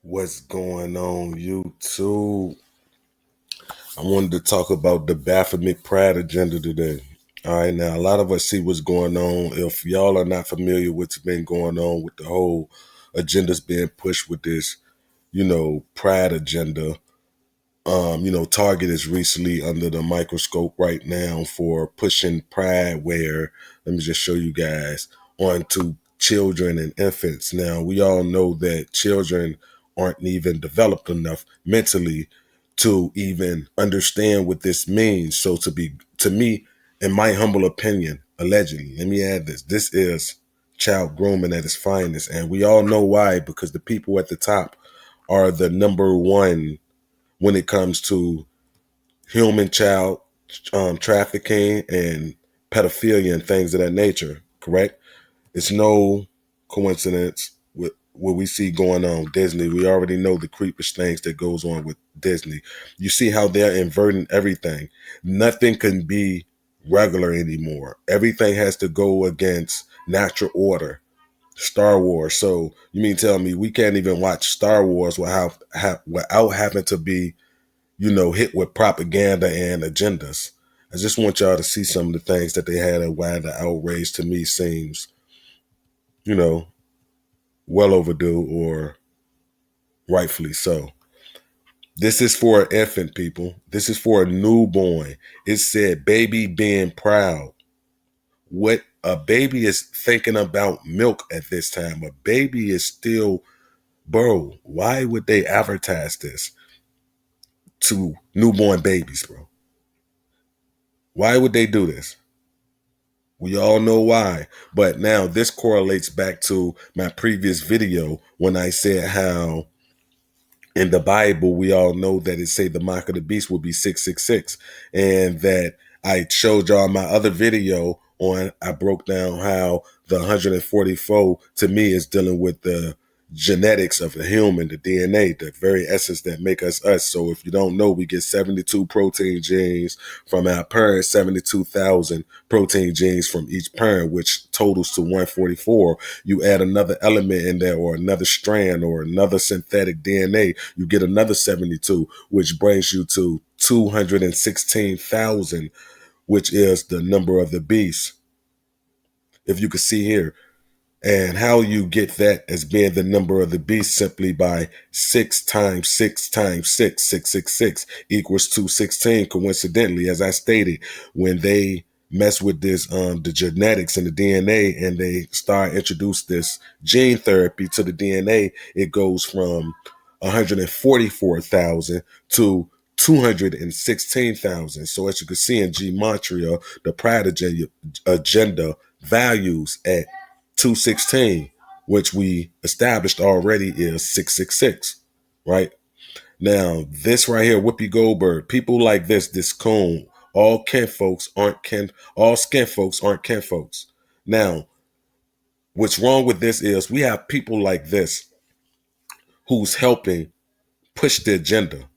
What's going on, YouTube? I wanted to talk about the Baphomet Pride agenda today. All right, now a lot of us see what's going on. If y'all are not familiar with what's been going on with the whole agendas being pushed with this, pride agenda, Target is recently under the microscope right now for pushing pride where, let me just show you guys, onto children and infants. Now, we all know that children aren't even developed enough mentally to even understand what this means. So to me, in my humble opinion, allegedly, let me add this is child grooming at its finest. And we all know why, because the people at the top are the number one when it comes to human child trafficking and pedophilia and things of that nature, correct? It's no coincidence with what we see going on with Disney. We already know the creepish things that goes on with Disney. You see how they're inverting everything. Nothing can be regular anymore. Everything has to go against natural order. Star Wars. So you mean tell me we can't even watch Star Wars without having to be hit with propaganda and agendas. I just want y'all to see some of the things that they had and why the outrage to me seems, you know, well overdue or rightfully so. This is for an infant, people. This is for a newborn. It said baby being proud. What a baby is thinking about milk at this time. A baby is still, bro, why would they advertise this to newborn babies, bro? Why would they do this? We all know why. But now this correlates back to my previous video when I said how in the Bible, we all know that it say the mark of the beast will be 666. And that I showed y'all my other video on, I broke down how the 144 to me is dealing with the genetics of the human, the DNA, the very essence that make us us. So if you don't know, we get 72 protein genes from our parents, 72,000 protein genes from each parent, which totals to 144. You add another element in there or another strand or another synthetic DNA, you get another 72, which brings you to 216,000, which is the number of the beast. If you can see here, and how you get that as being the number of the beast simply by 6 times 6 times 6, 666 equals 216. Coincidentally, as I stated, when they mess with this, the genetics and the DNA, and they start introduce this gene therapy to the DNA, it goes from 144,000 to 216,000. So as you can see in gematria, the pride agenda values at 216, which we established already is 666, right? Now, this right here, Whoopi Goldberg, people like this coon, all skin folks aren't kin folks. Now, what's wrong with this is we have people like this who's helping push the agenda.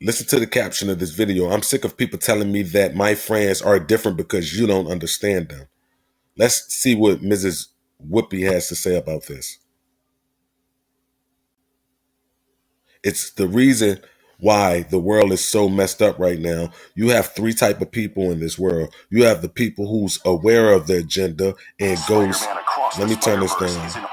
Listen to the caption of this video. I'm sick of people telling me that my friends are different because you don't understand them. Let's see what Mrs. Whoopi has to say about this. It's the reason why the world is so messed up right now. You have three type of people in this world. You have the people who's aware of the agenda and goes, let me turn this down.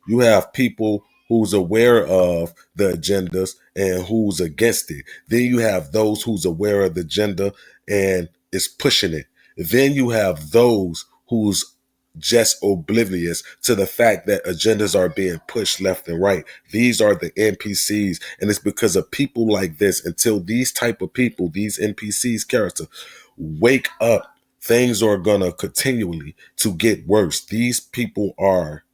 You have people who's aware of the agendas and who's against it. Then you have those who's aware of the agenda and is pushing it. Then you have those who's just oblivious to the fact that agendas are being pushed left and right. These are the NPCs, and it's because of people like this. Until these type of people, these NPCs character, wake up, things are gonna continually to get worse. These people are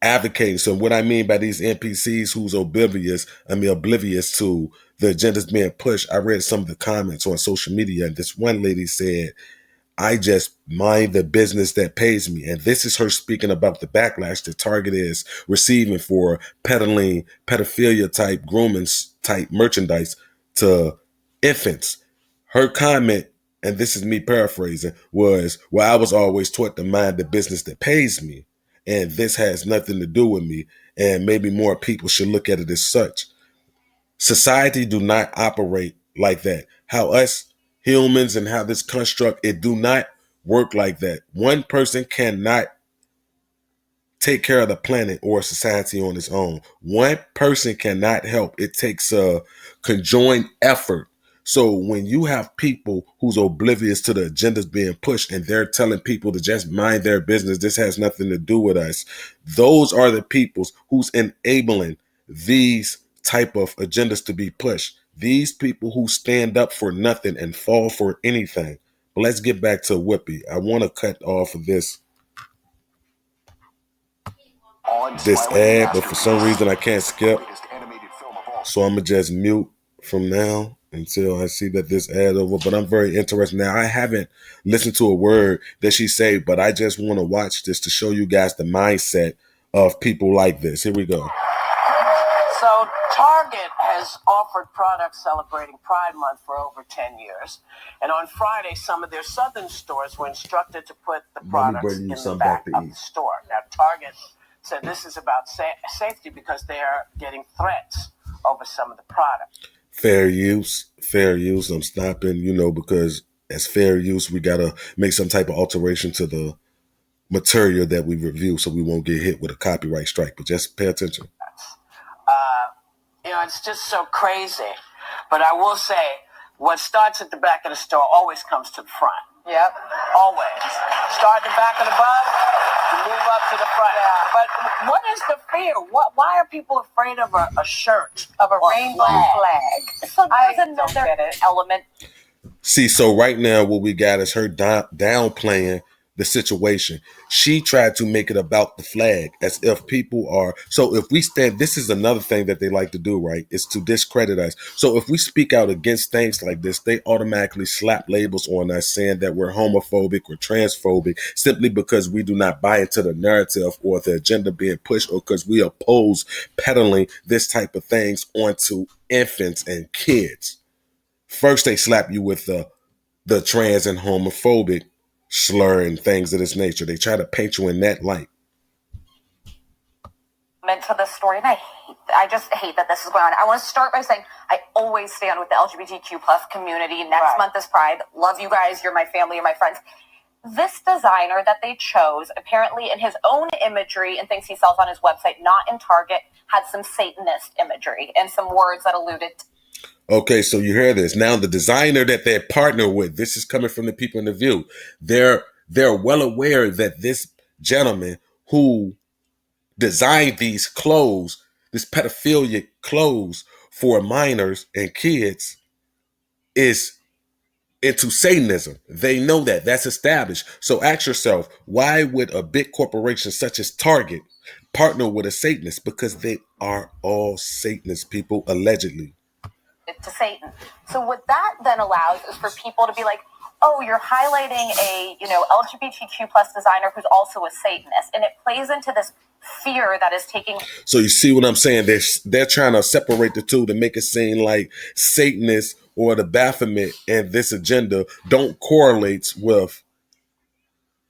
advocating. So what I mean by these NPCs who's oblivious to the agendas being pushed. I read some of the comments on social media, and this one lady said, I just mind the business that pays me. And this is her speaking about the backlash that Target is receiving for peddling pedophilia type, grooming type merchandise to infants. Her comment, and this is me paraphrasing, was, well, I was always taught to mind the business that pays me. and this has nothing to do with me. And maybe more people should look at it as such. Society do not operate like that. How us humans and how this construct, it do not work like that. One person cannot take care of the planet or society on its own. One person cannot help. It takes a conjoined effort. So when you have people who's oblivious to the agendas being pushed and they're telling people to just mind their business, this has nothing to do with us. Those are the peoples who's enabling these type of agendas to be pushed. These people who stand up for nothing and fall for anything. But let's get back to Whoopi. I want to cut off of this ad, but for some reason I can't skip. So I'm gonna just mute from now until I see that this ad over. But I'm very interested now. I haven't listened to a word that she said, but I just want to watch this to show you guys the mindset of people like this. Here we go. So Target has offered products celebrating Pride Month for over 10 years. And on Friday, some of their southern stores were instructed to put the products in the back of the store. Now, Target said this is about safety because they are getting threats over some of the products. Fair use. I'm stopping, because as fair use, we got to make some type of alteration to the material that we review so we won't get hit with a copyright strike. But just pay attention. It's just so crazy. But I will say, what starts at the back of the store always comes to the front. Yep. Always. Start in the back of the bus, you move up to the front. Yeah. But what is the fear? Why are people afraid of a shirt? Of a rainbow flag? So there's another element. See, so right now what we got is her downplaying the situation. She tried to make it about the flag as if people are. So if we stand, this is another thing that they like to do, right? Is to discredit us. So if we speak out against things like this, they automatically slap labels on us saying that we're homophobic or transphobic simply because we do not buy into the narrative or the agenda being pushed or because we oppose peddling this type of things onto infants and kids. First, they slap you with the trans and homophobic slur and things of this nature. They try to paint you in that light. Meant to this story, and I just hate that this is going on. I want to start by saying I always stand with the LGBTQ plus community. Next month is Pride. Love you guys. You're my family. You're my friends. This designer that they chose, apparently in his own imagery and things he sells on his website, not in Target, had some Satanist imagery and some words that alluded to. Okay, so you hear this. Now the designer that they're partnered with, this is coming from the people in the View. They're well aware that this gentleman who designed these clothes, this pedophilia clothes for minors and kids, is into Satanism. They know that. That's established. So ask yourself, why would a big corporation such as Target partner with a Satanist? Because they are all Satanist people, allegedly. To Satan. So what that then allows is for people to be like, oh, you're highlighting a, LGBTQ plus designer who's also a Satanist. And it plays into this fear that is taking. So you see what I'm saying? They're trying to separate the two to make it seem like Satanists or the Baphomet and this agenda don't correlate with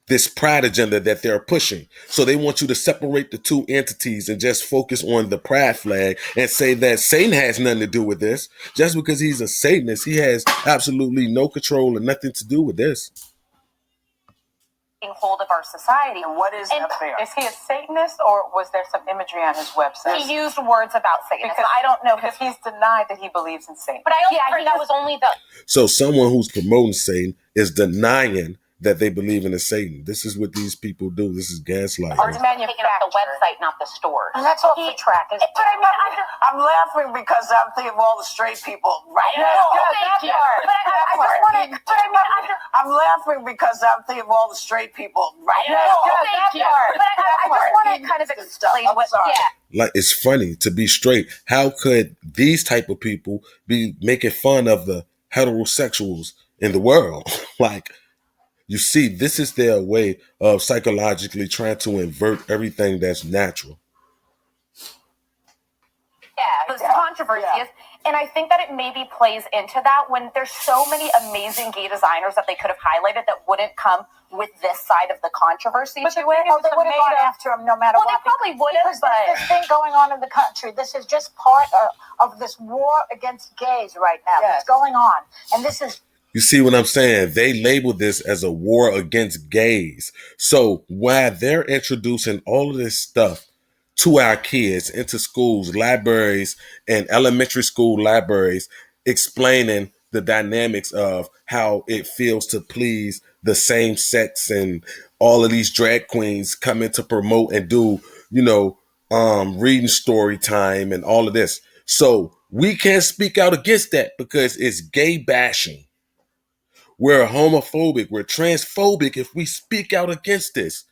this pride agenda that they're pushing. So they want you to separate the two entities and just focus on the pride flag and say that Satan has nothing to do with this. Just because he's a Satanist, he has absolutely no control and nothing to do with this. Hold of our society. And what is that fair? Is he a Satanist, or was there some imagery on his website? He used words about Satan. Because I don't know, because he's denied that he believes in Satan. But I also heard that was only the. So someone who's promoting Satan is denying that they believe in a Satan. This is what these people do. This is gaslighting. Or taking up the website, not the stores. And that's off the track. But I'm laughing because I'm thinking of all the straight people right now. I'm laughing because I'm thinking of all the straight people right now. But I just want to kind of explain what. Yeah. Like, it's funny to be straight. How could these type of people be making fun of the heterosexuals in the world? Like, you see, this is their way of psychologically trying to invert everything that's natural. Yeah, this controversy is. And I think that it maybe plays into that when there's so many amazing gay designers that they could have highlighted that wouldn't come with this side of the controversy to it. They would have gone after him no matter what. Well, they probably would have, but there's this thing going on in the country. This is just part of this war against gays right now. That's going on. And this is... You see what I'm saying? They label this as a war against gays. So while they're introducing all of this stuff to our kids into schools, libraries, and elementary school libraries, explaining the dynamics of how it feels to please the same sex, and all of these drag queens coming to promote and do, reading story time and all of this. So we can't speak out against that because it's gay bashing. We're homophobic. We're transphobic if we speak out against this.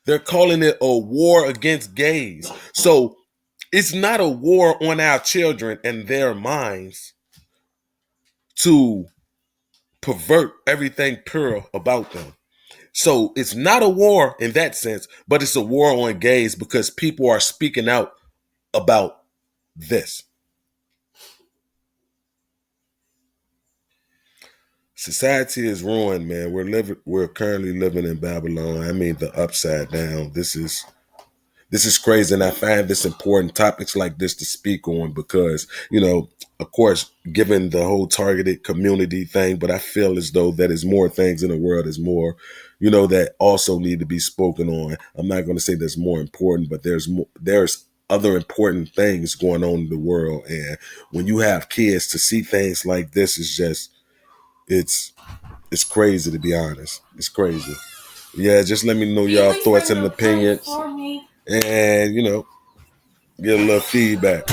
They're calling it a war against gays. So it's not a war on our children and their minds to pervert everything pure about them. So it's not a war in that sense, but it's a war on gays because people are speaking out about this. Society is ruined, man. We're currently living in Babylon. I mean, the upside down. This is crazy, and I find this important, topics like this to speak on because, of course, given the whole targeted community thing, but I feel as though that is more things in the world, is more, that also need to be spoken on. I'm not going to say that's more important, but there's other important things going on in the world, and when you have kids, to see things like this is just, it's crazy, to be honest. It's crazy. Yeah, just let me know y'all thoughts and opinions. And, get a little feedback.